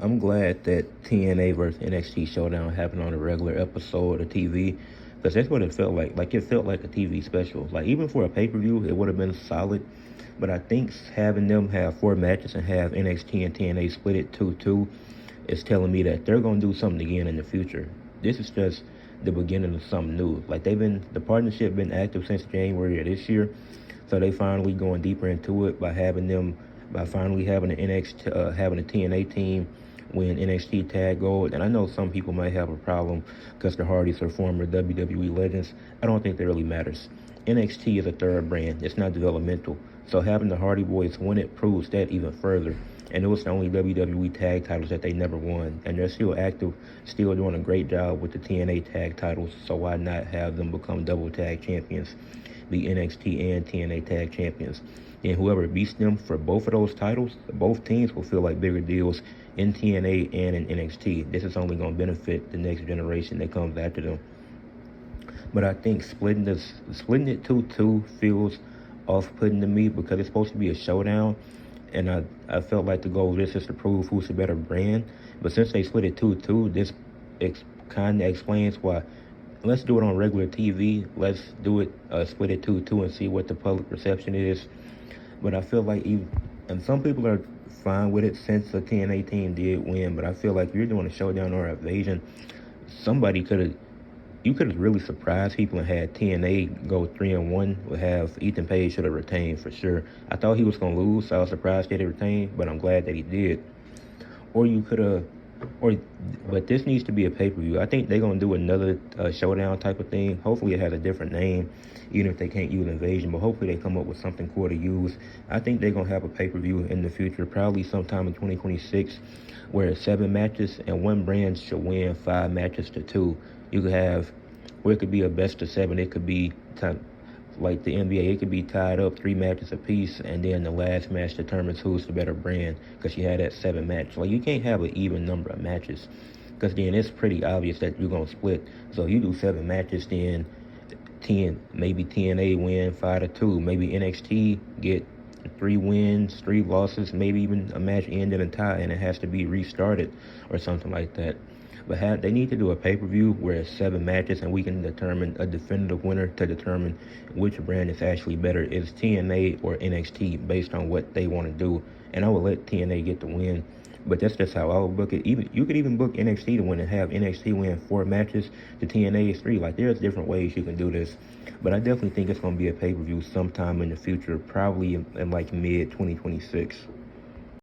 I'm glad that TNA versus NXT Showdown happened on a regular episode of TV, because that's what it felt like. Like, it felt like a TV special. Like, even for a pay-per-view, it would have been solid. But I think having them have 4 matches and have NXT and TNA split it 2-2 is telling me that they're gonna do something again in the future. This is just the beginning of something new. Like, the partnership been active since January of this year, so they finally going deeper into it by finally having an having a TNA team win NXT Tag Gold. And I know some people might have a problem because the Hardys are former WWE legends. I don't think that really matters. NXT is a third brand. It's not developmental. So having the Hardy Boys win it proves that even further. And it was the only WWE tag titles that they never won. And they're still active, still doing a great job with the TNA tag titles. So why not have them become double tag champions, the NXT and TNA tag champions? And whoever beats them for both of those titles, both teams will feel like bigger deals in TNA and in NXT. This is only going to benefit the next generation that comes after them. But I think splitting it 2-2 feels off-putting to me, because it's supposed to be a showdown, and I felt like the goal of this is to prove who's the better brand. But since they split it 2-2, this kind of explains why. Let's do it on regular TV. Let's do it, split it 2-2, and see what the public reception is. But I feel like and some people are fine with it since the TNA team did win. But I feel like if you're doing a showdown or invasion, you could have really surprised people and had TNA go 3-1. Would have Ethan Page should have retained for sure. I thought he was gonna lose, so I was surprised that he retained, but I'm glad that he did. Or you could have, but this needs to be a pay-per-view. I think they're gonna do another showdown type of thing. Hopefully it has a different name, even if they can't use Invasion. But hopefully they come up with something cool to use. I think they're gonna have a pay-per-view in the future, probably sometime in 2026, where it's 7 matches and one brand should win 5 matches to 2. You could have, or it could be a best of 7. It could be like the NBA. It could be tied up 3 matches apiece, and then the last match determines who's the better brand, because you had that 7 match. Like, you can't have an even number of matches, because then it's pretty obvious that you're gonna split. So if you do 7 matches, then maybe TNA win 5-2. Maybe NXT get 3 wins, 3 losses, maybe even a match end in a tie, and it has to be restarted or something like that. But they need to do a pay-per-view where it's 7 matches, and we can determine a definitive winner to determine which brand is actually better, is TNA or NXT, based on what they want to do. And I would let TNA get the win, but that's just how I would book it. Even you could even book NXT to win and have NXT win 4 matches to TNA's 3. Like, there's different ways you can do this, but I definitely think it's going to be a pay-per-view sometime in the future, probably in like mid 2026.